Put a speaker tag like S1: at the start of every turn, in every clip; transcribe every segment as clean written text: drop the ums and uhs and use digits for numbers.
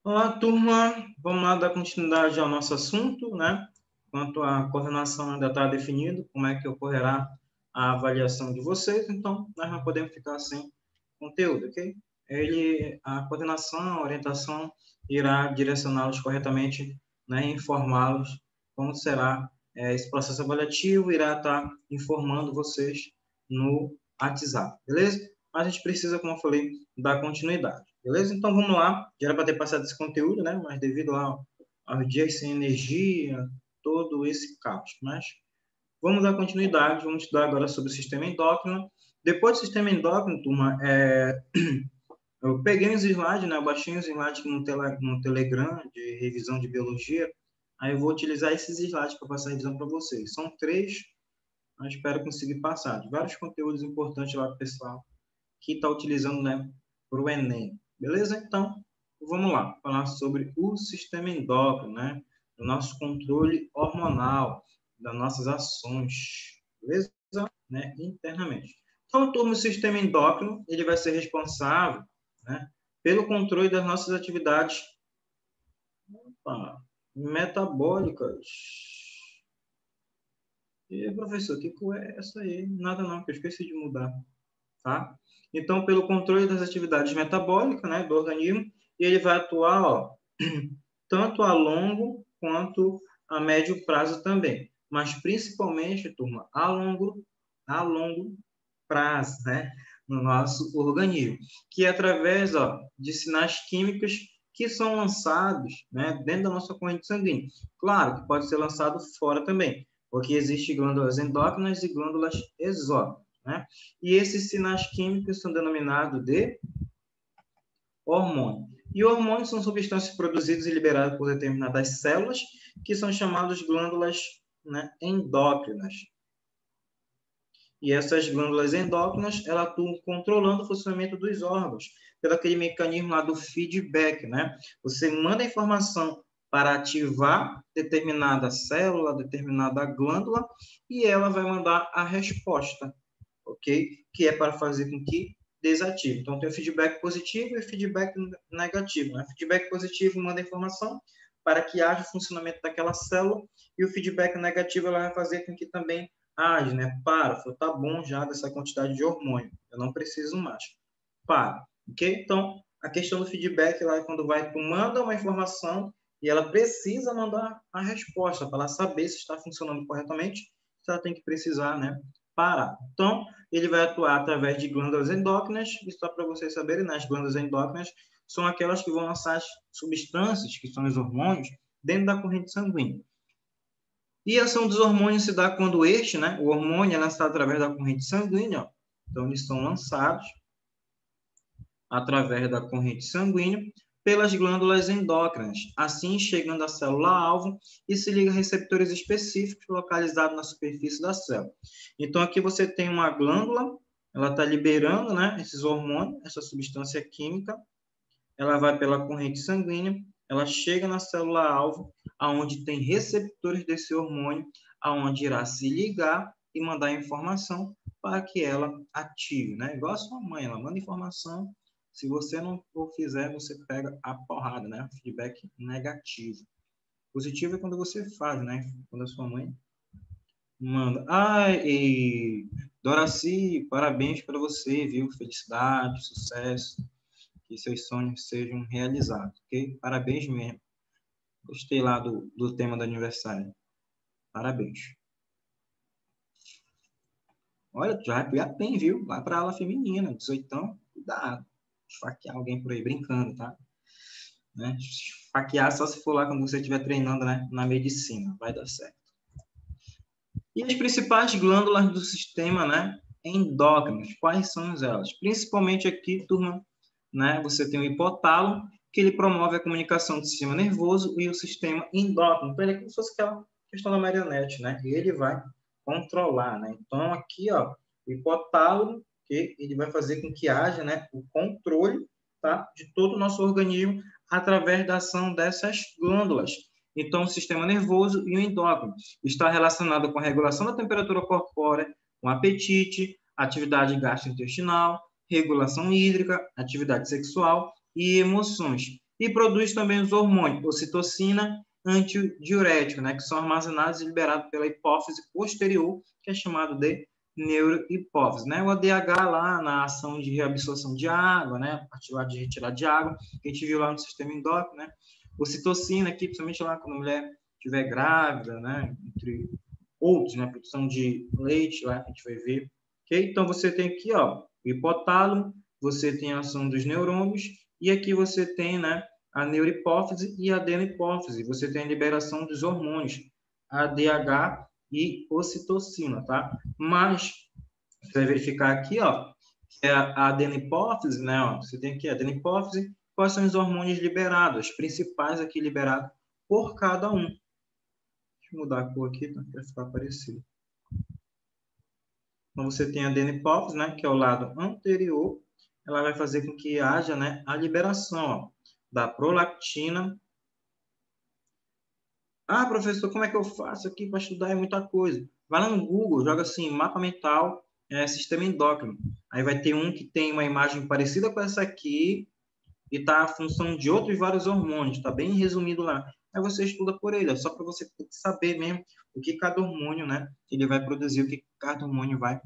S1: Olá, turma. Vamos lá dar continuidade ao nosso assunto, né? Quanto à coordenação ainda está definido, como é que ocorrerá a avaliação de vocês, então nós não podemos ficar sem conteúdo, ok? A coordenação, a orientação irá direcioná-los corretamente, né, informá-los como será esse processo avaliativo, irá estar informando vocês no WhatsApp, beleza? Mas a gente precisa, como eu falei, dar continuidade. Beleza? Então, vamos lá. Já era para ter passado esse conteúdo, né? Mas devido aos dias sem energia, todo esse caos. Mas vamos dar continuidade. Vamos estudar agora sobre o sistema endócrino. Depois do sistema endócrino, turma, eu peguei uns slides, né? Eu baixei uns slides no Telegram de revisão de biologia. Aí eu vou utilizar esses slides para passar a revisão para vocês. São 3, eu espero conseguir passar. De vários conteúdos importantes lá para o pessoal que está utilizando, né, para o Enem. Beleza? Então, vamos lá, falar sobre o sistema endócrino, né, do nosso controle hormonal, das nossas ações, beleza? Né, internamente. Então, turma, o sistema endócrino, ele vai ser responsável, né, pelo controle das nossas atividades metabólicas. E, professor, que cor é essa aí? Nada não, que eu esqueci de mudar. Tá? Então, pelo controle das atividades metabólicas, né, do organismo, e ele vai atuar, ó, tanto a longo quanto a médio prazo também, mas principalmente, turma, a longo prazo, né, no nosso organismo, que é através, ó, de sinais químicos que são lançados, né, dentro da nossa corrente sanguínea. Claro que pode ser lançado fora também, porque existem glândulas endócrinas e glândulas exócrinas, né? E esses sinais químicos são denominados de hormônio. E hormônios são substâncias produzidas e liberadas por determinadas células, que são chamadas glândulas, né, endócrinas. E essas glândulas endócrinas, elas atuam controlando o funcionamento dos órgãos, pelo aquele mecanismo lá do feedback, né? Você manda a informação para ativar determinada célula, determinada glândula, e ela vai mandar a resposta, ok? Que é para fazer com que desative. Então, tem o feedback positivo e o feedback negativo, né? Feedback positivo manda a informação para que haja o funcionamento daquela célula, e o feedback negativo ela vai fazer com que também age, né? Para, tá bom já dessa quantidade de hormônio, eu não preciso mais. Para, ok? Então, a questão do feedback lá é quando tu manda uma informação e ela precisa mandar a resposta para ela saber se está funcionando corretamente, se ela tem que precisar, né, parar. Então, ele vai atuar através de glândulas endócrinas, e só para vocês saberem, né, as glândulas endócrinas são aquelas que vão lançar as substâncias, que são os hormônios, dentro da corrente sanguínea. E a ação dos hormônios se dá quando este, né, o hormônio é lançado através da corrente sanguínea, ó. Então, eles são lançados através da corrente sanguínea pelas glândulas endócrinas, assim chegando à célula-alvo e se liga a receptores específicos localizados na superfície da célula. Então, aqui você tem uma glândula, ela está liberando, né, esses hormônios, essa substância química, ela vai pela corrente sanguínea, ela chega na célula-alvo, aonde tem receptores desse hormônio, aonde irá se ligar e mandar informação para que ela ative, né? Igual a sua mãe, ela manda informação, se você não for fizer, você pega a porrada, né? Feedback negativo. Positivo é quando você faz, né? Quando a sua mãe manda. Ai, Doraci, parabéns para você, viu? Felicidade, sucesso, que seus sonhos sejam realizados, ok? Parabéns mesmo. Gostei lá do tema do aniversário. Parabéns. Olha, tu já vai pegar bem, viu? Vai para a aula feminina, 18, cuidado. Esfaquear alguém por aí brincando, tá? Né? Esfaquear só se for lá quando você estiver treinando, né, na medicina. Vai dar certo. E as principais glândulas do sistema, né, endócrinos, quais são elas? Principalmente aqui, turma, né, você tem o hipotálamo, que ele promove a comunicação do sistema nervoso e o sistema endócrino. Então, ele é como se fosse aquela questão da marionete, né? E ele vai controlar, né? Então, aqui, ó, o hipotálamo, que ele vai fazer com que haja, né, o controle, tá, de todo o nosso organismo através da ação dessas glândulas. Então, o sistema nervoso e o endócrino está relacionado com a regulação da temperatura corpórea, com apetite, atividade gastrointestinal, regulação hídrica, atividade sexual e emoções. E produz também os hormônios, ocitocina, antidiurético, né, que são armazenados e liberados pela hipófise posterior, que é chamado de neurohipófise, né? O ADH lá na ação de reabsorção de água, né? A partir lá de retirar de água, que a gente viu lá no sistema endócrino, né? Ocitocina aqui, principalmente lá quando a mulher estiver grávida, né? Entre outros, né? Produção de leite lá que a gente vai ver. Ok? Então você tem aqui, ó, o hipotálamo, você tem a ação dos neurônios e aqui você tem, né? A neurohipófise e a adenohipófise. Você tem a liberação dos hormônios ADH e ocitocina, tá? Mas você vai verificar aqui, ó, que é a adenopófise, né? Ó, você tem aqui a adenopófise, quais são os hormônios liberados, os principais aqui liberados por cada um. Deixa eu mudar a cor aqui para ficar parecido. Então, você tem a adenopófise, né? Que é o lado anterior, ela vai fazer com que haja, né, a liberação, ó, da prolactina. Ah, professor, como é que eu faço aqui para estudar? É muita coisa. Vai lá no Google, joga assim, mapa mental, sistema endócrino. Aí vai ter um que tem uma imagem parecida com essa aqui e tá a função de outros vários hormônios. Está bem resumido lá. Aí você estuda por ele, é só para você saber mesmo o que cada hormônio, né, ele vai produzir, o que cada hormônio vai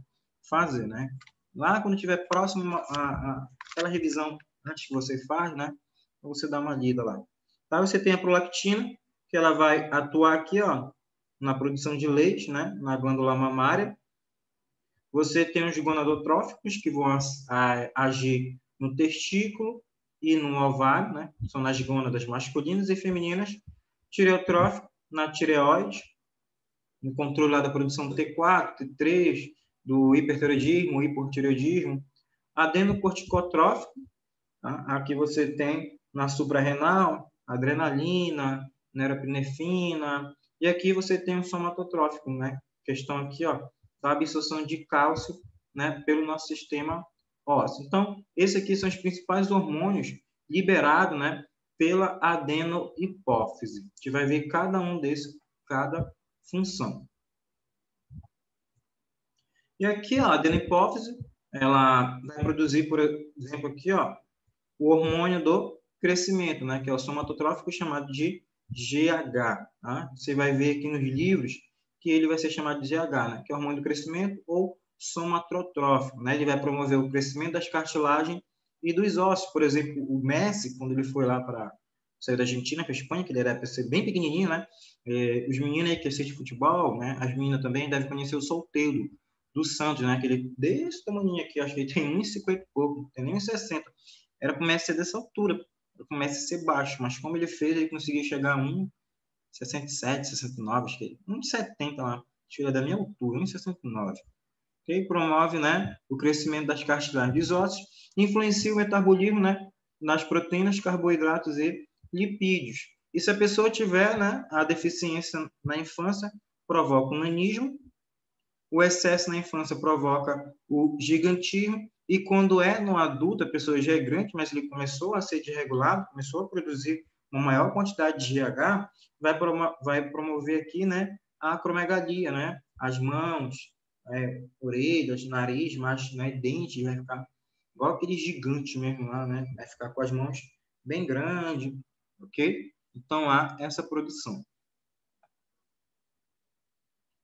S1: fazer, né? Lá, quando estiver próximo aquela revisão antes que você faz, né, você dá uma lida lá. Tá? Você tem a prolactina, que ela vai atuar aqui, ó, na produção de leite, né, na glândula mamária. Você tem os gonadotróficos, que vão agir no testículo e no ovário, né, são nas gônadas masculinas e femininas. Tireotrófico, na tireoide, no controle lá da produção do T4, T3, do hipertireoidismo, hipotireoidismo. Adenocorticotrófico, tá? Aqui você tem na suprarrenal, adrenalina, neuropinefrina, e aqui você tem o somatotrófico, né? Questão aqui, ó, da absorção de cálcio, né, pelo nosso sistema ósseo. Então, esses aqui são os principais hormônios liberados, né, pela adenohipófise. A gente vai ver cada um desses, cada função. E aqui, ó, a adenohipófise, ela vai produzir, por exemplo, aqui, ó, o hormônio do crescimento, né, que é o somatotrófico chamado de GH. Tá? Você vai ver aqui nos livros que ele vai ser chamado de GH, né, que é o hormônio do crescimento ou somatotrófico. Né? Ele vai promover o crescimento das cartilagens e dos ossos. Por exemplo, o Messi, quando ele foi lá para sair da Argentina para a Espanha, que ele era para ser bem pequenininho, né? Os meninos aí que assistem futebol, né? As meninas também devem conhecer o Solteiro do Santos, né? Aquele desse tamanho aqui, acho que ele tem 1,50 e pouco, não tem nem 1,60. Era para o Messi ser dessa altura, era para o Messi ser baixo, mas como ele fez, ele conseguiu chegar a 1,67, 69, acho que ele, 1,70 lá, acho que ele é da minha altura, 1,69. Okay? Promove, né, o crescimento das cartilagens dos ossos, influencia o metabolismo, né, nas proteínas, carboidratos e lipídios. E se a pessoa tiver, né, a deficiência na infância, provoca o nanismo, o excesso na infância provoca o gigantismo, e quando é no adulto, a pessoa já é grande, mas ele começou a ser desregulado, começou a produzir uma maior quantidade de GH, vai promover aqui, né, a acromegalia, né, as mãos, orelhas, nariz, mas, né, dente, vai ficar igual aquele gigante mesmo lá, né, vai ficar com as mãos bem grandes, ok? Então, há essa produção.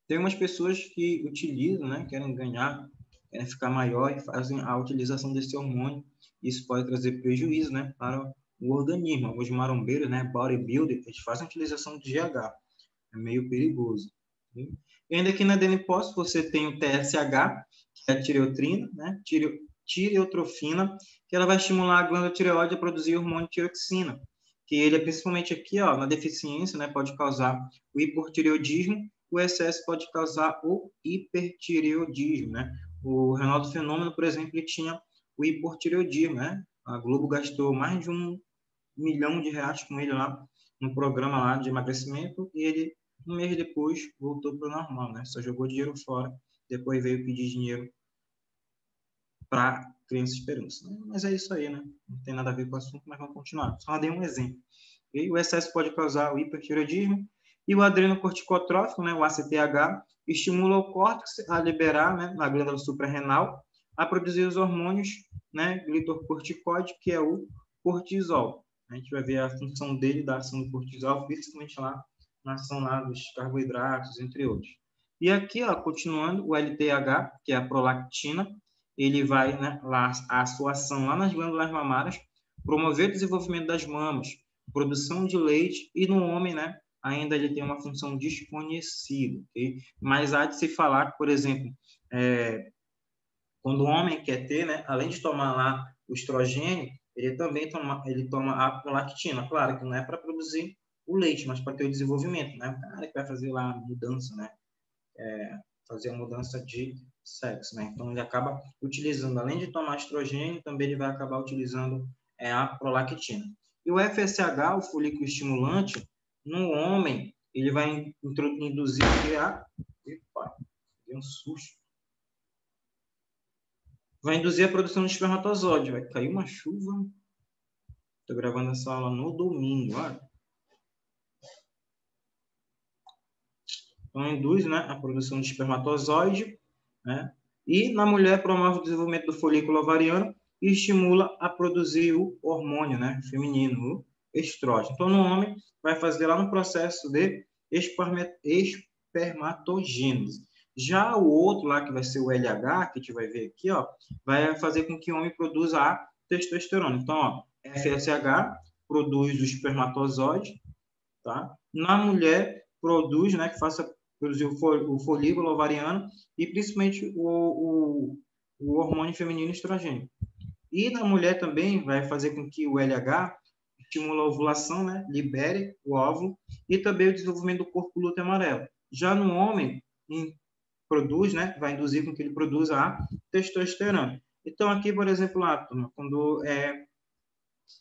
S1: Tem umas pessoas que utilizam, né, querem ganhar, querem ficar maior e fazem a utilização desse hormônio. Isso pode trazer prejuízo, né, para o organismo. Os marombeiros, né, bodybuilder, eles fazem a utilização de GH. É meio perigoso. E ainda aqui na adenopófise você tem o TSH, que é a tireotrina, né, tireotrofina, que ela vai estimular a glândula tireoide a produzir o hormônio tiroxina, que ele é principalmente aqui, ó, na deficiência, né, pode causar o hipotireoidismo. O excesso pode causar o hipertireoidismo, né? O Reinaldo Fenômeno, por exemplo, ele tinha o hipotireoidismo, né? A Globo gastou mais de R$1 milhão com ele lá, no programa lá de emagrecimento, e ele, um mês depois, voltou para o normal, né? Só jogou dinheiro fora, depois veio pedir dinheiro para Criança Esperança. Né? Mas é isso aí, né? Não tem nada a ver com o assunto, mas vamos continuar. Só dei um exemplo. Okay? O excesso pode causar o hipertireoidismo, e o adrenocorticotrófico, né, o ACTH, estimula o córtex a liberar, né, na glândula suprarrenal, a produzir os hormônios, né, glicocorticoide, que é o cortisol. A gente vai ver a função dele, da ação do cortisol, principalmente lá na ação lá dos carboidratos, entre outros. E aqui, ó, continuando, o LTH, que é a prolactina, ele vai, né, lá, a sua ação lá nas glândulas mamárias, promover o desenvolvimento das mamas, produção de leite, e no homem, né, ainda ele tem uma função desconhecida, ok? Mas há de se falar que, por exemplo, quando o homem quer ter, né, além de tomar lá o estrogênio, ele também toma a prolactina. Claro que não é para produzir o leite, mas para ter o desenvolvimento, né? O cara que vai fazer lá a mudança, né? Fazer a mudança de sexo, né? Então ele acaba utilizando, além de tomar estrogênio, também ele vai acabar utilizando a prolactina. E o FSH, o folículo estimulante, no homem, ele vai induzir a... Epa, deu um susto. Vai induzir a produção de espermatozoide. Vai cair uma chuva. Estou gravando essa aula no domingo, olha. Então, induz, né, a produção de espermatozoide, né? E na mulher promove o desenvolvimento do folículo ovariano e estimula a produzir o hormônio, né, feminino, o estrógeno. Então, no homem, vai fazer lá no processo de espermatogênese. Já o outro lá, que vai ser o LH, que a gente vai ver aqui, ó, vai fazer com que o homem produza a testosterona. Então, ó, FSH produz o espermatozoide, tá? Na mulher, produz, né, que faça produzir o folículo ovariano e principalmente o hormônio feminino estrogênio. E na mulher também vai fazer com que o LH estimule a ovulação, né, libere o óvulo e também o desenvolvimento do corpo lúteo amarelo. Já no homem, produz, né, vai induzir com que ele produza a testosterona. Então, aqui, por exemplo, lá, quando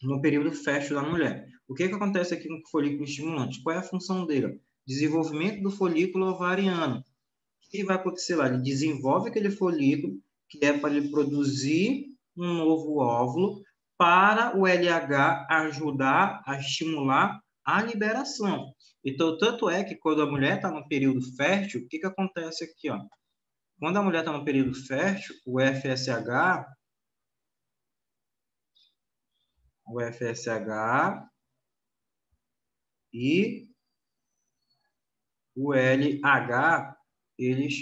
S1: no período fértil da mulher. O que acontece aqui com o folículo estimulante? Qual é a função dele? Desenvolvimento do folículo ovariano. O que vai acontecer lá? Ele desenvolve aquele folículo que é para ele produzir um novo óvulo para o LH ajudar a estimular a liberação. Então, tanto é que quando a mulher está no período fértil, o que acontece aqui? Ó? Quando a mulher está no período fértil, o FSH e o LH, eles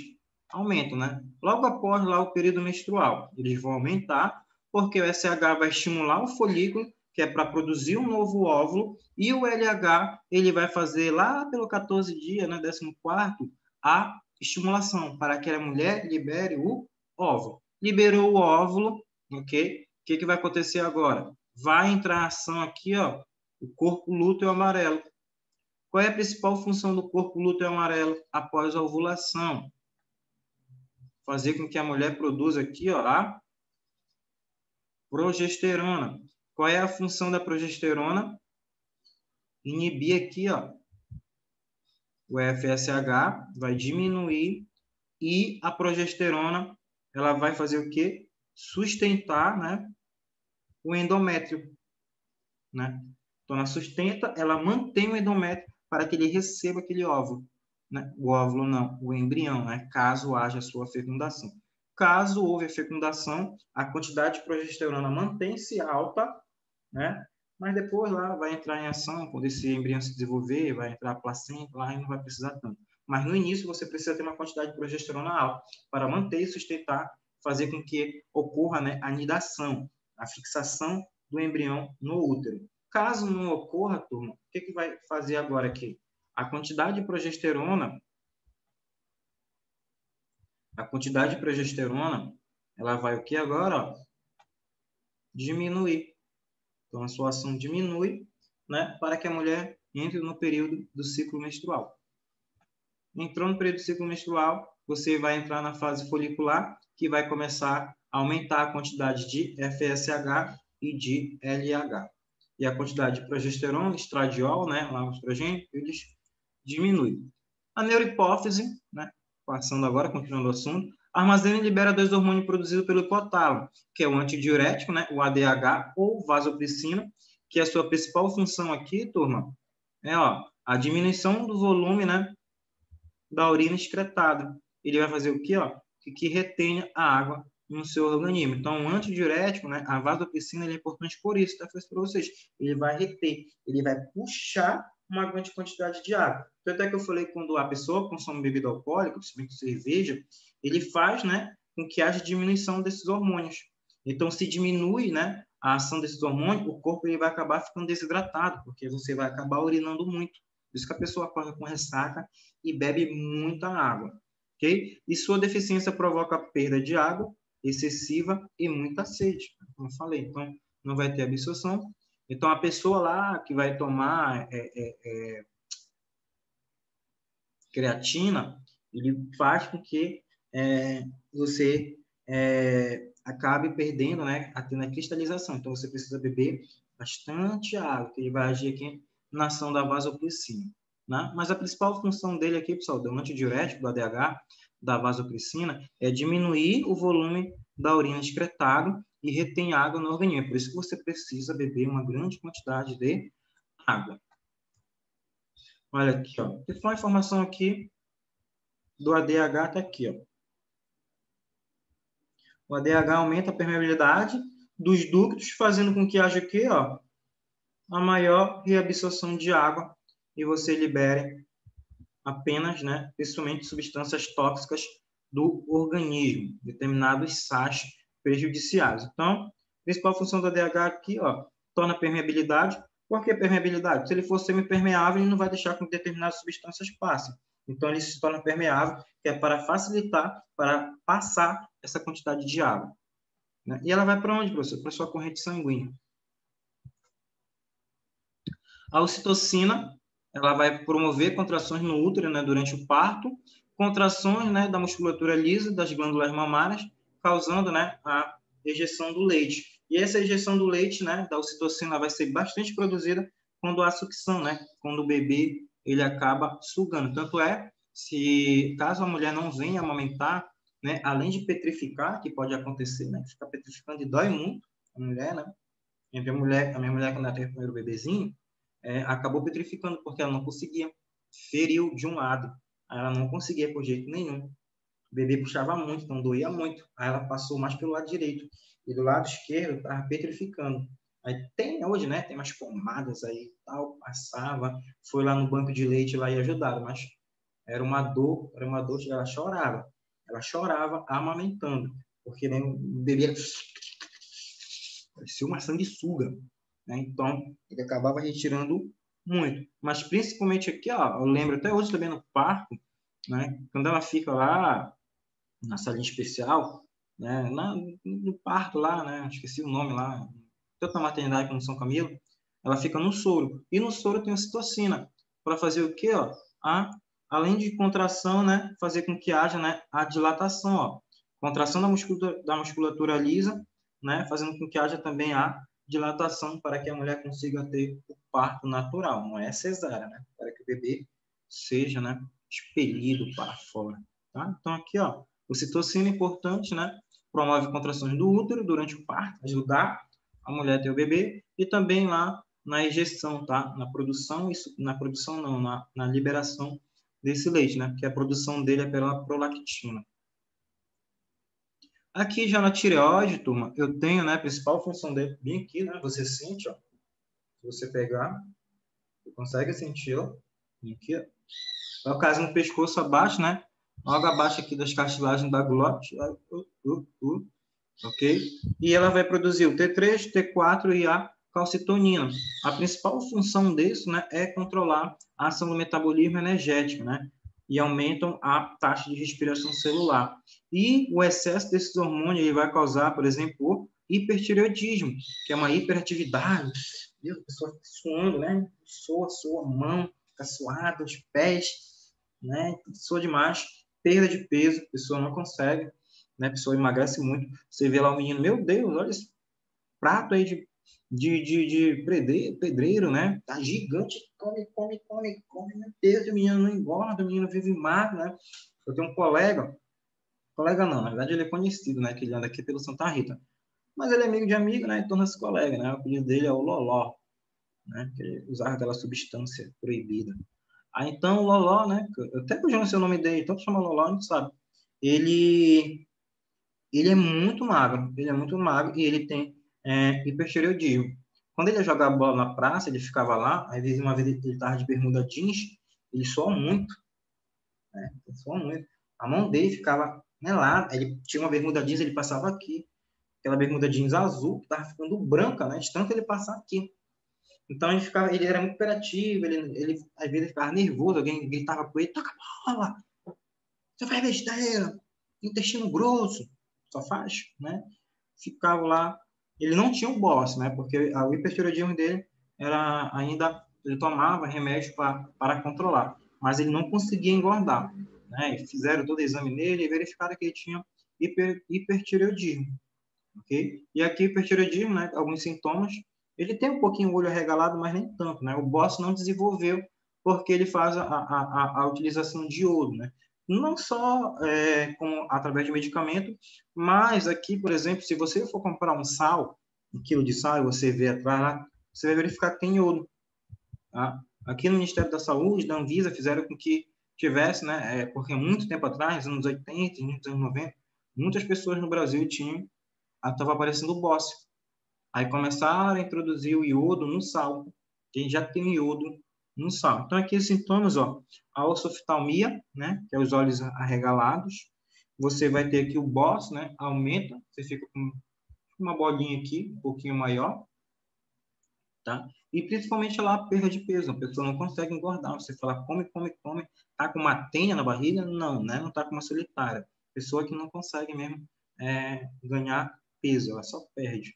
S1: aumentam, né? Logo após lá o período menstrual, eles vão aumentar, porque o SH vai estimular o folículo, que é para produzir um novo óvulo, e o LH, ele vai fazer lá pelo 14 dia, né, 14º, a estimulação, para que a mulher libere o óvulo. Liberou o óvulo, ok? O que vai acontecer agora? Vai entrar a ação aqui, ó, o corpo lúteo amarelo. Qual é a principal função do corpo lúteo amarelo após a ovulação? Fazer com que a mulher produza aqui, ó, a progesterona. Qual é a função da progesterona? Inibir aqui, ó, o FSH, vai diminuir e a progesterona, ela vai fazer o quê? Sustentar, né, o endométrio, né? Então, ela sustenta, ela mantém o endométrio para que ele receba aquele óvulo. Né? O óvulo não, o embrião, né? Caso haja sua fecundação. Caso houve a fecundação, a quantidade de progesterona mantém-se alta, né? Mas depois lá vai entrar em ação, quando esse embrião se desenvolver, vai entrar a placenta, lá e não vai precisar tanto. Mas no início você precisa ter uma quantidade de progesterona alta para manter e sustentar, fazer com que ocorra, né, a nidação, a fixação do embrião no útero. Caso não ocorra, turma, o que vai fazer agora aqui? A quantidade de progesterona, ela vai o que agora? Ó, diminuir. Então, a sua ação diminui, né, para que a mulher entre no período do ciclo menstrual. Entrou no período do ciclo menstrual, você vai entrar na fase folicular, que vai começar a aumentar a quantidade de FSH e de LH. E a quantidade de progesterona, estradiol, né, lá o estrogênio, eles diminuem. A neurohipófise, né, passando agora, continuando o assunto, armazena e libera dois hormônios produzidos pelo hipotálamo, que é o antidiurético, né, o ADH, ou vasopressina, que a sua principal função aqui, turma, é ó, a diminuição do volume, né, da urina excretada. Ele vai fazer o quê? Ó? Que retenha a água no seu organismo. Então, o antidiurético, né, a vasopressina, ele é importante por isso, tá? Falei para vocês. Ele vai reter, ele vai puxar uma grande quantidade de água. Tanto é que eu falei, quando a pessoa consome bebida alcoólica, principalmente cerveja, ele faz, né, com que haja diminuição desses hormônios. Então, se diminui, né, a ação desses hormônios, o corpo ele vai acabar ficando desidratado, porque você vai acabar urinando muito. Por isso que a pessoa acorda com ressaca e bebe muita água. Okay? E sua deficiência provoca perda de água excessiva e muita sede, como eu falei. Então, não vai ter absorção. Então, a pessoa lá que vai tomar creatina, ele faz com que você acabe perdendo, né, tendo a cristalização. Então, você precisa beber bastante água, que ele vai agir aqui na ação da vasopressina. Né? Mas a principal função dele aqui, pessoal, do antidiurético, do ADH, da vasopressina, é diminuir o volume da urina excretado e retém água no organismo. Por isso que você precisa beber uma grande quantidade de água. Olha aqui, ó. Tem uma informação aqui do ADH, está aqui, ó. O ADH aumenta a permeabilidade dos ductos, fazendo com que haja aqui, ó, a maior reabsorção de água e você libere apenas, né, principalmente substâncias tóxicas do organismo, determinados sais prejudiciais. Então, a principal função do ADH aqui, ó, torna a permeabilidade. Por que permeabilidade? Se ele for semipermeável, ele não vai deixar com que determinadas substâncias passem. Então, ele se torna permeável, que é para facilitar, para passar essa quantidade de água. Né? E ela vai para onde, professor? Para a sua corrente sanguínea. A ocitocina, ela vai promover contrações no útero, né, durante o parto, contrações, né, da musculatura lisa das glândulas mamárias, causando, né, a ejeção do leite. E essa ejeção do leite, né, da ocitocina, vai ser bastante produzida quando há sucção, né, quando o bebê ele acaba sugando. Tanto é, se caso a mulher não venha amamentar, né, além de petrificar, que pode acontecer, né, ficar petrificando e dói muito a mulher, né, a minha mulher quando ela teve o primeiro bebezinho, acabou petrificando porque ela não conseguia, feriu de um lado, aí ela não conseguia por jeito nenhum. O bebê puxava muito, então doía muito. Aí ela passou mais pelo lado direito e do lado esquerdo estava petrificando. Aí tem hoje, né? Tem umas pomadas aí, tal, passava, foi lá no banco de leite lá e ajudaram, mas era uma dor, ela chorava amamentando, porque né, o bebê parecia uma sanguessuga, né? Então, ele acabava retirando muito. Mas, principalmente aqui, ó, eu lembro até hoje também no parto, né? Quando ela fica lá na salinha especial, né? No parto lá, né? Esqueci o nome lá, tanto na maternidade como no São Camilo, ela fica no soro. E no soro tem ocitocina, para fazer o quê, ó? Além de contração, né? Fazer com que haja, né, a dilatação, ó. Contração da musculatura lisa, né? Fazendo com que haja também a dilatação para que a mulher consiga ter o parto natural, não é cesárea, né? Para que o bebê seja, né, expelido para fora, tá? Então aqui, ó, ocitocina é importante, né? Promove contrações do útero durante o parto, ajudar a mulher a ter o bebê e também lá na ejeção, tá? Na produção não, na liberação desse leite, né? Porque a produção dele é pela prolactina. Aqui já na tireoide, turma, eu tenho, né, a principal função dele bem aqui, né? Você sente, ó. Se você pegar, você consegue sentir, ó. Aqui, ó. É o caso no pescoço abaixo, né? Logo abaixo aqui das cartilagens da glote. Ok? E ela vai produzir o T3, T4 e a calcitonina. A principal função disso, né, é controlar a ação do metabolismo energético, né? E aumentam a taxa de respiração celular. E o excesso desses hormônios ele vai causar, por exemplo, o hipertireoidismo, que é uma hiperatividade. Deus, a pessoa fica suando, né? Soa a mão, fica suada, os pés, né? Soa demais. Perda de peso, a pessoa não consegue, né? A pessoa emagrece muito. Você vê lá o menino, meu Deus, olha esse prato aí de pedreiro, né? Tá gigante, come, meu Deus, o menino não engorda, o menino vive magro, né? Eu tenho um colega não, na verdade ele é conhecido, né? Que ele anda aqui pelo Santa Rita. Mas ele é amigo de amigo, né? E torna-se colega, né? O apelido dele é o Loló, né? Que ele usava aquela substância proibida. Aí então o Loló, né? Eu até que eu já não sei o nome dele, então chama Loló, a gente sabe. Ele ele é muito magro, e ele tem hipertireoidismo. Quando ele ia jogar bola na praça, ele ficava lá, às vezes uma vez ele estava de bermuda jeans, ele suou muito, né? Ele suou muito. A mão dele ficava melada, ele tinha uma bermuda jeans, ele passava aqui, aquela bermuda jeans azul, que estava ficando branca, né? De tanto ele passar aqui. Então ele era muito hiperativo, ele às vezes ficava nervoso, alguém gritava com ele, toca a bola, você faz besteira, intestino grosso, só faz, né? Ficava lá, ele não tinha um boss, né? Porque o hipertireoidismo dele era ainda, ele tomava remédio para controlar, mas ele não conseguia engordar, né? E fizeram todo o exame nele e verificaram que ele tinha hipertireoidismo, ok? E aqui hipertireoidismo, né? Alguns sintomas, ele tem um pouquinho o olho arregalado, mas nem tanto, né? O boss não desenvolveu porque ele faz a utilização de iodo, né? Não só como através de medicamento, mas aqui, por exemplo, se você for comprar um sal, 1 quilo de sal, e você vê atrás lá, você vai verificar que tem iodo. Tá? Aqui no Ministério da Saúde, da Anvisa, fizeram com que tivesse, né? Porque muito tempo atrás, nos anos 80, nos anos 90, muitas pessoas no Brasil tinham, estava aparecendo o bócio. Aí começaram a introduzir o iodo no sal. Quem já tem iodo no sal. Então, aqui os sintomas, ó, a ossoftalmia, né, que é os olhos arregalados. Você vai ter aqui o bócio, né, aumenta, você fica com uma bolinha aqui, um pouquinho maior, tá? E principalmente lá a perda de peso, a pessoa não consegue engordar. Você fala, come, come, come, tá com uma tenha na barriga? Não, né? Não tá com uma solitária. Pessoa que não consegue mesmo ganhar peso, ela só perde.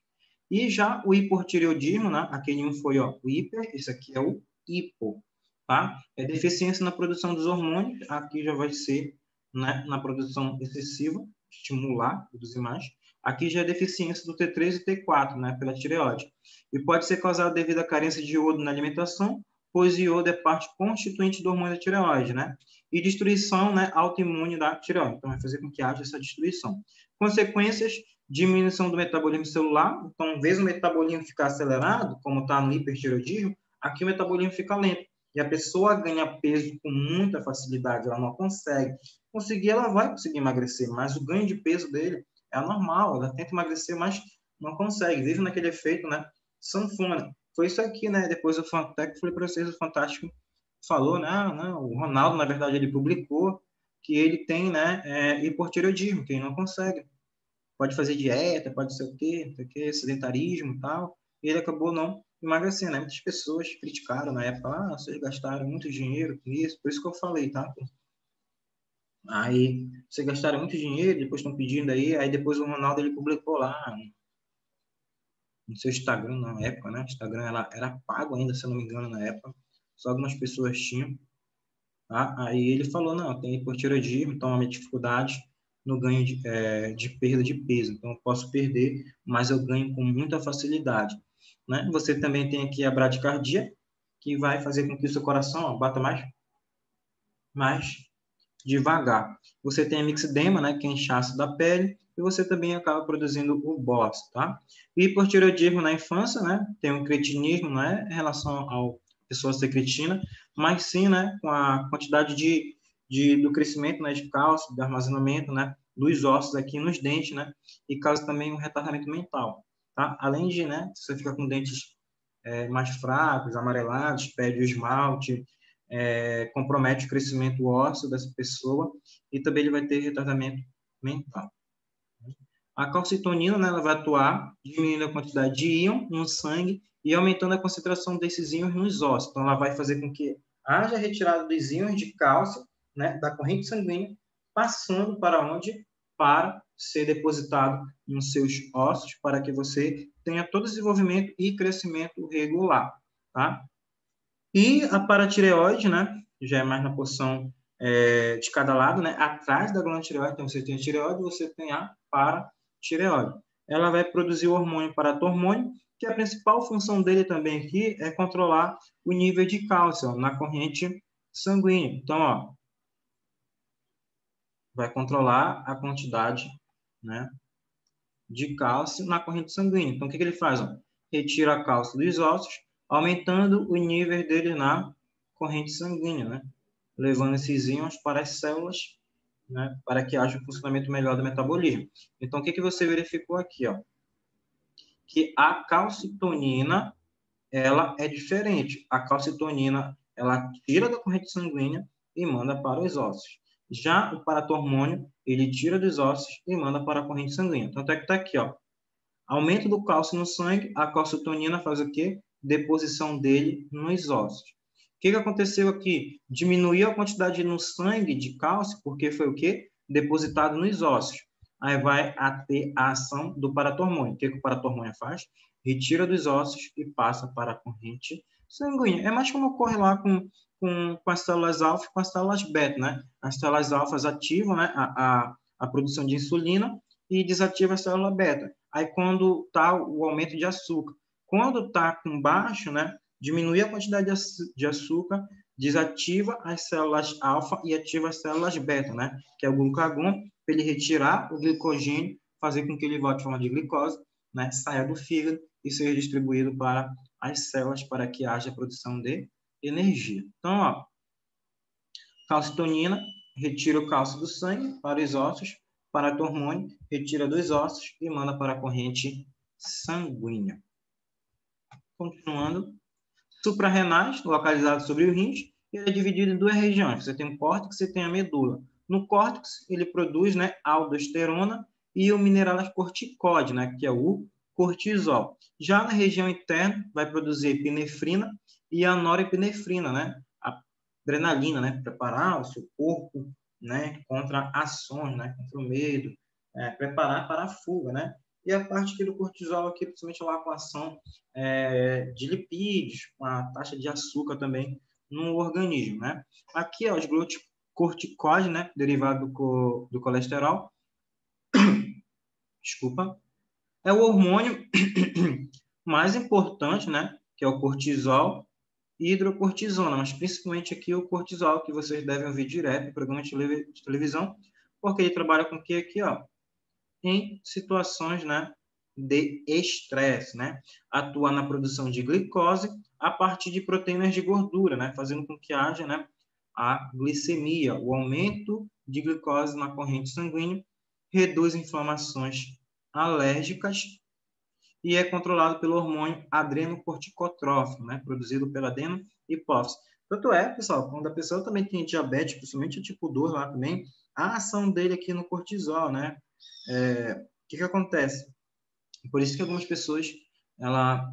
S1: E já o hipotireoidismo, né? Aquele um foi, ó, o hiper, esse aqui é o hipo, tá? É deficiência na produção dos hormônios, aqui já vai ser, né, na produção excessiva, estimular, produzir mais. Aqui já é deficiência do T3 e T4, né, pela tireoide. E pode ser causado devido à carência de iodo na alimentação, pois o iodo é parte constituinte do hormônio da tireoide, né? E destruição, né, autoimune da tireoide. Então, vai fazer com que haja essa destruição. Consequências, diminuição do metabolismo celular. Então, em vez do metabolismo ficar acelerado, como está no hipertireoidismo, aqui o metabolismo fica lento. E a pessoa ganha peso com muita facilidade, ela não consegue. Conseguir, ela vai conseguir emagrecer, mas o ganho de peso dele é anormal, ela tenta emagrecer, mas não consegue, vive naquele efeito, né, sanfona. Foi isso aqui, né, depois o Fantec, falei para vocês, o Fantástico falou, né, não, o Ronaldo, na verdade, ele publicou que ele tem, né, hipotireoidismo, que ele não consegue. Pode fazer dieta, pode ser o quê, sedentarismo e tal, e ele acabou não emagrecendo, né? Muitas pessoas criticaram na época, vocês gastaram muito dinheiro com isso, por isso que eu falei, tá? Aí, vocês gastaram muito dinheiro, depois estão pedindo aí depois o Ronaldo, ele publicou lá no seu Instagram na época, né? O Instagram era pago ainda, se eu não me engano, na época. Só algumas pessoas tinham. Tá? Aí ele falou, não, tem hipotireoidismo, então a minha dificuldade no ganho de perda de peso. Então, eu posso perder, mas eu ganho com muita facilidade. Né? Você também tem aqui a bradicardia, que vai fazer com que o seu coração bata mais devagar. Você tem a mixedema, né, que é inchaço da pele, e você também acaba produzindo o bócio, tá? E hipotireoidismo na infância, né, tem um cretinismo, né, em relação ao pessoa ser cretina, mas sim, né, com a quantidade do crescimento, né, de cálcio, do armazenamento, né, dos ossos aqui nos dentes, né, e causa também um retardamento mental, tá? Além de, né, você fica com dentes mais fracos, amarelados, perde o esmalte, compromete o crescimento ósseo dessa pessoa e também ele vai ter retardamento mental. A calcitonina, né, ela vai atuar diminuindo a quantidade de íon no sangue e aumentando a concentração desses íons nos ossos. Então, ela vai fazer com que haja retirada dos íons de cálcio, né, da corrente sanguínea, passando para onde? Para ser depositado nos seus ossos, para que você tenha todo o desenvolvimento e crescimento regular, tá? E a paratireoide, né, já é mais na porção de cada lado, né, atrás da glândula tireoide, então você tem a tireoide, você tem a paratireoide. Ela vai produzir o hormônio paratormônio, que a principal função dele também aqui é controlar o nível de cálcio na corrente sanguínea. Então, ó, vai controlar a quantidade, né, de cálcio na corrente sanguínea. Então, o que ele faz? Ó? Retira cálcio dos ossos, aumentando o nível dele na corrente sanguínea, né? Levando esses íons para as células né, para que haja um funcionamento melhor do metabolismo. Então, o que você verificou aqui? Ó? Que a calcitonina, ela é diferente. A calcitonina, ela tira da corrente sanguínea e manda para os ossos. Já o paratormônio, ele tira dos ossos e manda para a corrente sanguínea. Tanto é que está aqui, ó. Aumento do cálcio no sangue, a calcitonina faz o quê? Deposição dele nos ossos. O que aconteceu aqui? Diminuiu a quantidade no sangue de cálcio, porque foi o quê? Depositado nos ossos. Aí vai ter a ação do paratormônio. O que o paratormônio faz? Retira dos ossos e passa para a corrente sanguínea. É mais como ocorre lá com as células alfa e com as células beta, né? As células alfas ativam, né, a produção de insulina e desativa a célula beta. Aí, quando está o aumento de açúcar. Quando está com baixo, né, diminui a quantidade de açúcar, desativa as células alfa e ativa as células beta, né, que é o glucagon, para ele retirar o glicogênio, fazer com que ele volte em forma de glicose, né, saia do fígado e seja distribuído para as células para que haja produção de energia. Então, ó, calcitonina retira o cálcio do sangue para os ossos, paratormônio retira dos ossos e manda para a corrente sanguínea. Continuando, suprarrenais, localizado sobre o rins, ele é dividido em duas regiões. Você tem o córtex e tem a medula. No córtex, ele produz, né, aldosterona e o mineralocorticoide, né, que é o cortisol. Já na região interna, vai produzir epinefrina e a norepinefrina, né, a adrenalina, né, preparar o seu corpo, né, contra ações, né, contra o medo, preparar para a fuga, né. E a parte aqui do cortisol, aqui, principalmente lá com a ação de lipídios, com a taxa de açúcar também no organismo, né. Aqui, ó, os glucocorticoides, né, derivado do colesterol, desculpa, é o hormônio mais importante, né, que é o cortisol e hidrocortisona, mas principalmente aqui o cortisol, que vocês devem ouvir direto em programas de televisão, porque ele trabalha com o que aqui, ó, em situações, né, de estresse, né, atua na produção de glicose a partir de proteínas de gordura, né, fazendo com que haja, né, a glicemia, o aumento de glicose na corrente sanguínea, reduz inflamações alérgicas e é controlado pelo hormônio adrenocorticotrófico, né, produzido pela adeno-hipófise. Tanto é, pessoal, quando a pessoa também tem diabetes, principalmente o tipo 2 lá também, a ação dele aqui no cortisol, né? O que acontece? Por isso que algumas pessoas, ela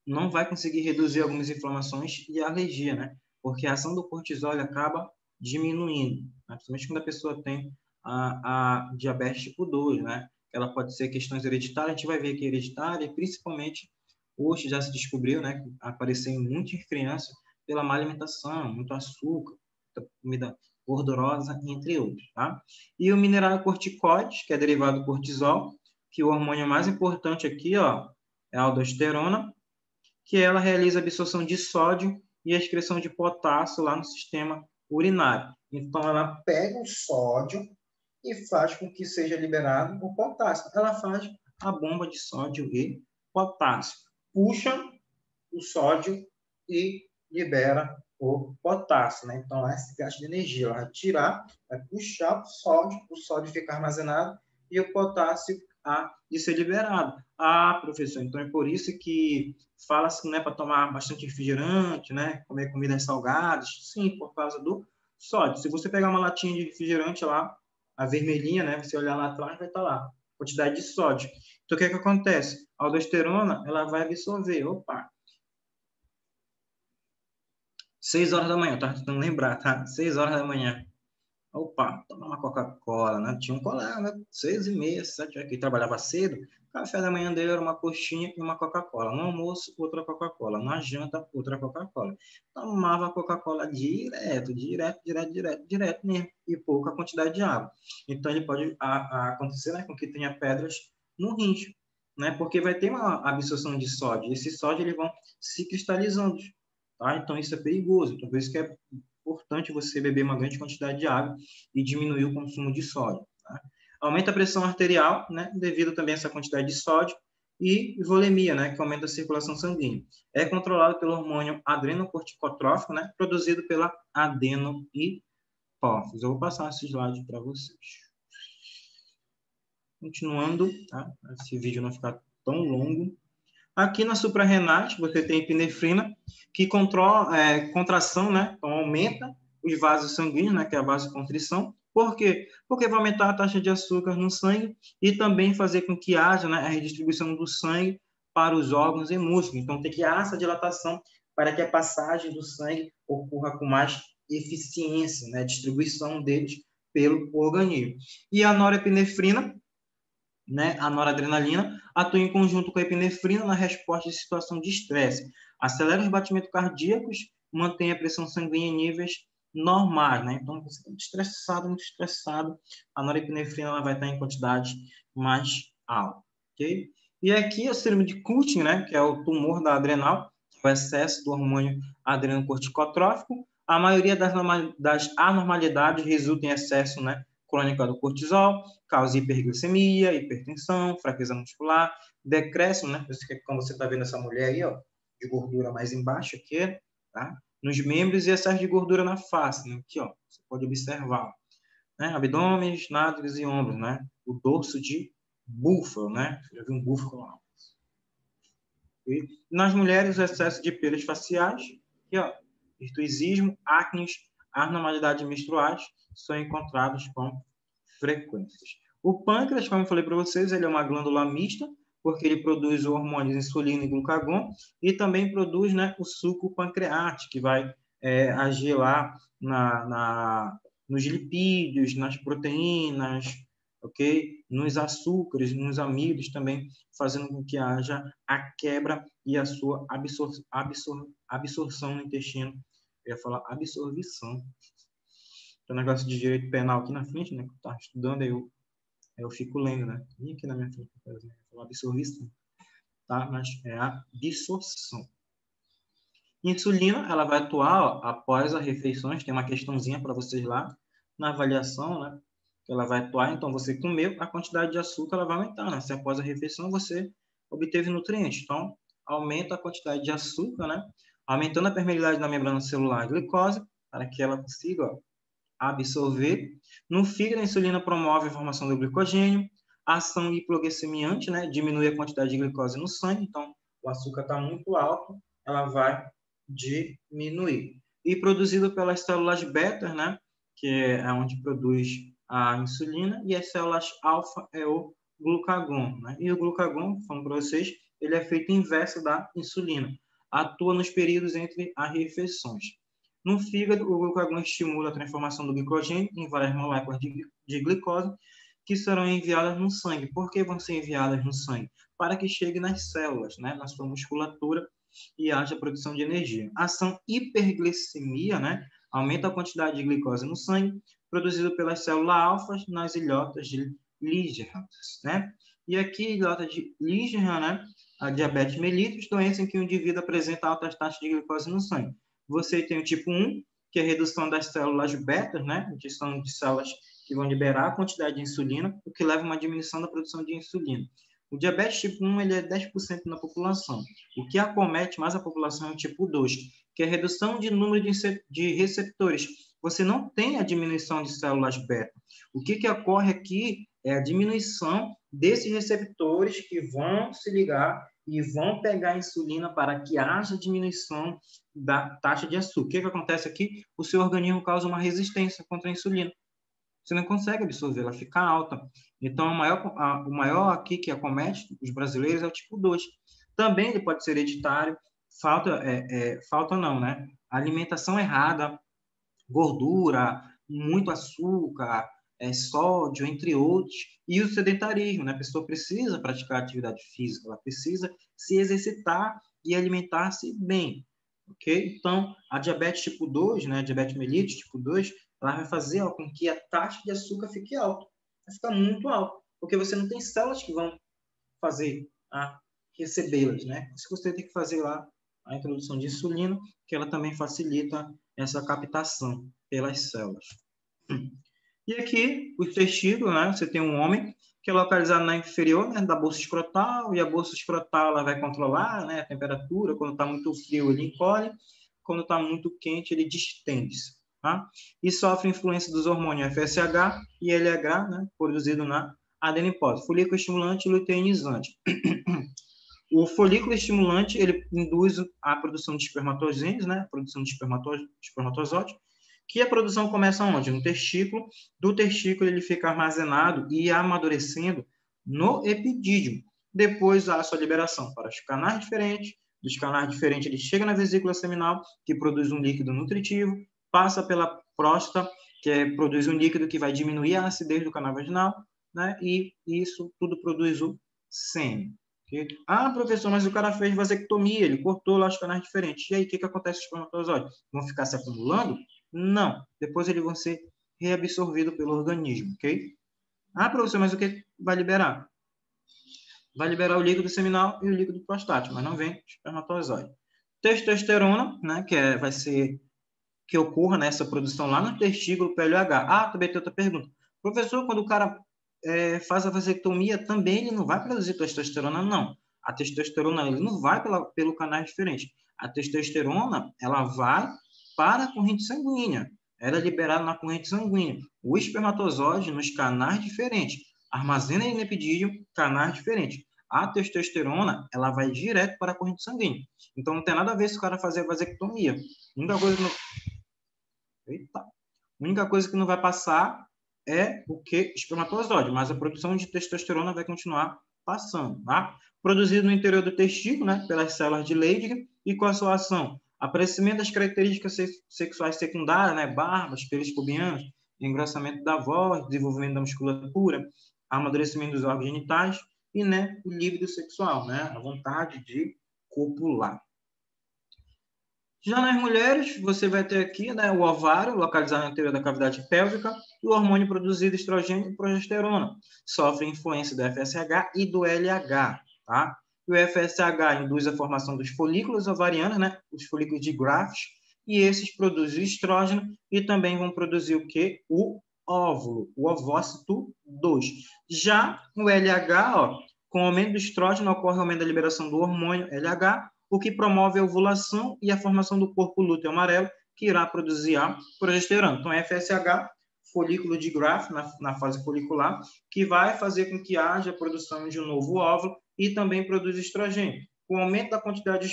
S1: não vai conseguir reduzir algumas inflamações e alergia, né? Porque a ação do cortisol acaba diminuindo, né? Principalmente quando a pessoa tem a diabetes tipo 2, né? Ela pode ser questões hereditárias, a gente vai ver que é hereditária, e principalmente hoje já se descobriu, né, que apareceu muito em criança pela má alimentação, muito açúcar, muita comida gordurosa, entre outros, tá? E o mineralocorticoide, que é derivado do cortisol, que o hormônio mais importante aqui, ó, é a aldosterona, que ela realiza a absorção de sódio e a excreção de potássio lá no sistema urinário. Então, ela pega o sódio e faz com que seja liberado o potássio. Ela faz a bomba de sódio e potássio. Puxa o sódio e libera o potássio, né? Então, esse gasto de energia, ela vai tirar, vai puxar o sódio fica armazenado e o potássio de ser liberado. Ah, professor, então é por isso que fala-se, né, para tomar bastante refrigerante, né, comer comidas salgadas, sim, por causa do sódio. Se você pegar uma latinha de refrigerante lá, a vermelhinha, né, você olhar lá atrás, vai estar lá, quantidade de sódio. Então, o que acontece? A aldosterona, ela vai absorver, 6 horas da manhã, tá tentando lembrar, tá? 6 horas da manhã. Tomar uma Coca-Cola, né? Tinha um colega, né? 6h30, 7 horas, que trabalhava cedo. O café da manhã dele era uma coxinha e uma Coca-Cola. No almoço, outra Coca-Cola. Na janta, outra Coca-Cola. Tomava Coca-Cola direto mesmo. E pouca quantidade de água. Então, ele pode acontecer, né, com que tenha pedras no rins, né? Porque vai ter uma absorção de sódio. Esse sódio, eles vão se cristalizando, tá? Então, isso é perigoso. Então, por isso que é importante você beber uma grande quantidade de água e diminuir o consumo de sódio. Tá? Aumenta a pressão arterial, né, devido também a essa quantidade de sódio, e volemia, né, que aumenta a circulação sanguínea. É controlado pelo hormônio adrenocorticotrófico, né, produzido pela adeno-hipófise. hipófise. Eu vou passar esse slide para vocês. Continuando, tá? Esse vídeo não ficar tão longo. Aqui na suprarrenate, você tem epinefrina, que controla contração, né? Então, aumenta os vasos sanguíneos, né? Que é a vasoconstrição. Por quê? Porque vai aumentar a taxa de açúcar no sangue e também fazer com que haja, né, a redistribuição do sangue para os órgãos e músculos. Então, tem que haver essa dilatação para que a passagem do sangue ocorra com mais eficiência, né? A distribuição deles pelo organismo. E a norepinefrina, né, a noradrenalina, atua em conjunto com a epinefrina na resposta de situação de estresse. Acelera os batimentos cardíacos, mantém a pressão sanguínea em níveis normais, né? Então, você está muito estressado, a norepinefrina ela vai estar em quantidade mais alta, ok? E aqui a síndrome de Cushing, né, que é o tumor da adrenal, o excesso do hormônio adrenocorticotrófico. A maioria das anormalidades resulta em excesso, né, crônica do cortisol, causa hiperglicemia, hipertensão, fraqueza muscular, decréscimo, né? Como você está vendo essa mulher aí, ó, de gordura mais embaixo aqui, tá? Nos membros e excesso de gordura na face, né? Aqui, ó, você pode observar, né? Abdômen, nádegas e ombros, né? O dorso de búfalo, né? Você já viu um búfalo lá? E nas mulheres, o excesso de pelos faciais, aqui, ó, hirsutismo, acne, anormalidades menstruais são encontrados com frequências. O pâncreas, como eu falei para vocês, ele é uma glândula mista, porque ele produz hormônios insulina e glucagon, e também produz, né, o suco pancreático, que vai agir lá nos lipídios, nas proteínas, ok? Nos açúcares, nos amidos também, fazendo com que haja a quebra e a sua absorção no intestino. Eu ia falar absorvição. Tem um negócio de direito penal aqui na frente, né? Que eu estava estudando, aí eu fico lendo, né? E aqui na minha frente, por exemplo, absorvição, tá? Mas é a absorção. Insulina, ela vai atuar, ó, após as refeições, tem uma questãozinha para vocês lá na avaliação, né? Que ela vai atuar, então você comeu, a quantidade de açúcar ela vai aumentar, né? Se após a refeição você obteve nutrientes, então aumenta a quantidade de açúcar, né? Aumentando a permeabilidade da membrana celular à glicose, para que ela consiga, ó, absorver. No fígado, a insulina promove a formação do glicogênio, a ação hipoglicemiante, né? Diminui a quantidade de glicose no sangue, então o açúcar está muito alto, ela vai diminuir. E produzido pelas células beta, né? Que é onde produz a insulina, e as células alfa é o glucagon, né? E o glucagon, falando para vocês, ele é feito inverso da insulina, atua nos períodos entre as refeições. No fígado, o glucagon estimula a transformação do glicogênio em várias moléculas de glicose que serão enviadas no sangue. Por que vão ser enviadas no sangue? Para que chegue nas células, né, na sua musculatura e haja produção de energia. A ação hiperglicemia, né, aumenta a quantidade de glicose no sangue, produzido pelas células alfas nas ilhotas de Langerhans, né? E aqui, ilhota de Langerhans, né, a diabetes mellitus, doença em que o indivíduo apresenta altas taxas de glicose no sangue. Você tem o tipo 1, que é a redução das células beta, né, que são de células que vão liberar a quantidade de insulina, o que leva a uma diminuição da produção de insulina. O diabetes tipo 1 ele é 10% na população. O que acomete mais a população é o tipo 2, que é a redução de número de receptores. Você não tem a diminuição de células beta. O que ocorre aqui é a diminuição desses receptores que vão se ligar e vão pegar a insulina para que haja diminuição da taxa de açúcar. O que acontece aqui? O seu organismo causa uma resistência contra a insulina. Você não consegue absorver, ela fica alta. Então, o maior aqui que acomete os brasileiros é o tipo 2. Também ele pode ser hereditário, falta não, né? Alimentação errada, gordura, muito açúcar, sódio, entre outros, e o sedentarismo, né? A pessoa precisa praticar atividade física, ela precisa se exercitar e alimentar-se bem, ok? Então, a diabetes tipo 2, né? A diabetes mellitus tipo 2, ela vai fazer com que a taxa de açúcar fique alta, vai ficar muito alta, porque você não tem células que vão fazer a recebê-las, né? Se você tem que fazer lá a introdução de insulina, que ela também facilita essa captação pelas células. E aqui, o testículo, né? Você tem um homem que é localizado na inferior, né, da bolsa escrotal, e a bolsa escrotal ela vai controlar, né, a temperatura. Quando está muito frio, ele encolhe. Quando está muito quente, ele distende-se. tá? E sofre influência dos hormônios FSH e LH, né, produzido na adenipose. Folículo estimulante e luteinizante. O folículo estimulante, ele induz a produção de espermatogenes, né, a produção de espermatozoide, que a produção começa onde? No testículo. Do testículo, ele fica armazenado e amadurecendo no epidídimo. Depois, há a sua liberação para os canais diferentes. Dos canais diferentes, ele chega na vesícula seminal, que produz um líquido nutritivo, passa pela próstata, que produz um líquido que vai diminuir a acidez do canal vaginal, né? E isso tudo produz o sêmen. Okay? Ah, professor, mas o cara fez vasectomia, ele cortou lá os canais diferentes. E aí, o que acontece com os espermatozoides? Vão ficar se acumulando? Não. Depois eles vão ser reabsorvidos pelo organismo, ok? Ah, professor, mas o que vai liberar? Vai liberar o líquido seminal e o líquido prostático, mas não vem espermatozoide. Testosterona, né, vai ser que ocorra nessa produção lá no testículo PLH. Ah, também tem outra pergunta. Professor, quando o cara faz a vasectomia, também ele não vai produzir testosterona, não. A testosterona ele não vai pelo canal diferente. A testosterona ela vai para a corrente sanguínea. Ela é liberada na corrente sanguínea. O espermatozoide nos canais diferentes. Armazena ele no epidídimo, canais diferentes. A testosterona ela vai direto para a corrente sanguínea. Então não tem nada a ver se o cara fazer a vasectomia. A única coisa A única coisa que não vai passar é o que? Espermatozoide, mas a produção de testosterona vai continuar passando, tá? Produzido no interior do testículo, né, pelas células de Leydig, e com a sua ação, aparecimento das características sexuais secundárias, né, barbas, pelos pubianos, engrossamento da voz, desenvolvimento da musculatura, amadurecimento dos órgãos genitais e, né, o líbido sexual, né, a vontade de copular. Já nas mulheres, você vai ter aqui, né, o ovário, localizado no interior da cavidade pélvica, e o hormônio produzido estrogênio e progesterona. Sofre influência do FSH e do LH, tá? E o FSH induz a formação dos folículos ovarianos, né, os folículos de Graft, e esses produzem o estrógeno e também vão produzir o quê? O óvulo, o ovócito 2. Já o LH, ó, com o aumento do estrógeno, ocorre o aumento da liberação do hormônio LH, o que promove a ovulação e a formação do corpo lúteo amarelo, que irá produzir a progesterona. Então, FSH, folículo de Graft, na fase folicular, que vai fazer com que haja a produção de um novo óvulo e também produz estrogênio. Com o aumento da quantidade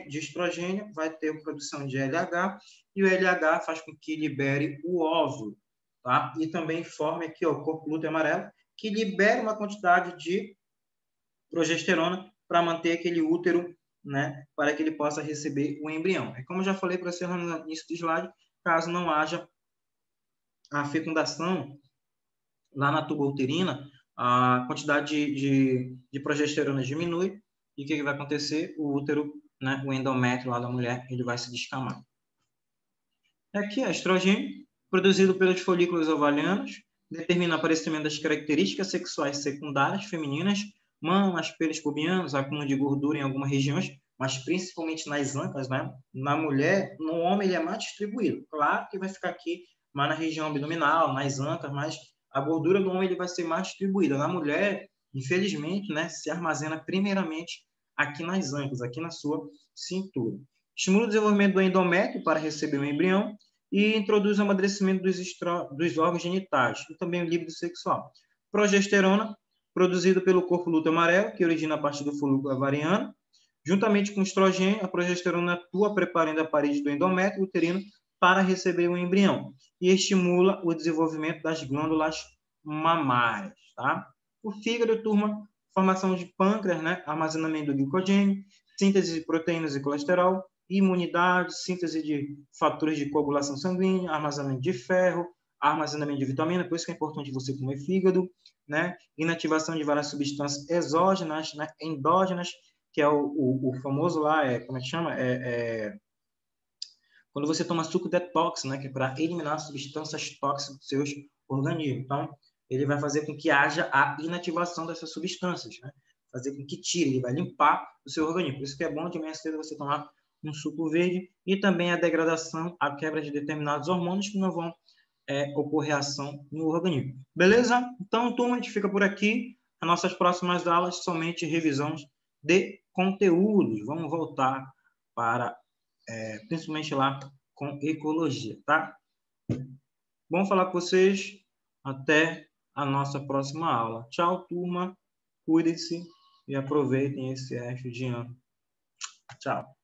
S1: de estrogênio, vai ter a produção de LH, e o LH faz com que libere o óvulo, tá? E também forme aqui ó, o corpo lúteo amarelo, que libera uma quantidade de progesterona para manter aquele útero, né, para que ele possa receber o embrião. É como eu já falei para você no início do slide, caso não haja a fecundação lá na tuba uterina, a quantidade de progesterona diminui e o que vai acontecer? O útero, né, o endométrio lá da mulher, ele vai se descamar. Aqui é estrogênio, produzido pelos folículos ovarianos, determina o aparecimento das características sexuais secundárias femininas, mamas, pelos pubianos, acúmulo de gordura em algumas regiões, mas principalmente nas ancas, né? Na mulher, no homem ele é mais distribuído. Claro que vai ficar aqui mais na região abdominal, nas ancas, mas a gordura do homem ele vai ser mais distribuída. Na mulher, infelizmente, né, se armazena primeiramente aqui nas ancas, aqui na sua cintura. Estimula o desenvolvimento do endométrio para receber o embrião e introduz o amadurecimento dos órgãos genitais e também o líbido sexual. Progesterona, produzido pelo corpo lúteo amarelo, que origina a partir do folículo ovariano. Juntamente com o estrogênio, a progesterona atua preparando a parede do endométrio uterino para receber o embrião e estimula o desenvolvimento das glândulas mamárias. Tá? O fígado, turma, formação de pâncreas, né? Armazenamento do glicogênio, síntese de proteínas e colesterol, imunidade, síntese de fatores de coagulação sanguínea, armazenamento de ferro, armazenamento de vitamina, por isso que é importante você comer fígado, né? Inativação de várias substâncias exógenas, né? Endógenas, que é o famoso lá, como é que chama? Quando você toma suco detox, né? Que é para eliminar substâncias tóxicas dos seus organismos. Então, ele vai fazer com que haja a inativação dessas substâncias, né? Fazer com que tire, ele vai limpar o seu organismo. Por isso que é bom de manhã cedo você tomar um suco verde e também a degradação, a quebra de determinados hormônios que não vão ocorrer ação no organismo. Beleza? Então, turma, a gente fica por aqui. As nossas próximas aulas, somente revisões de conteúdos. Vamos voltar para, principalmente lá, com ecologia, tá? Bom falar com vocês. Até a nossa próxima aula. Tchau, turma. Cuidem-se e aproveitem esse resto de ano. Tchau.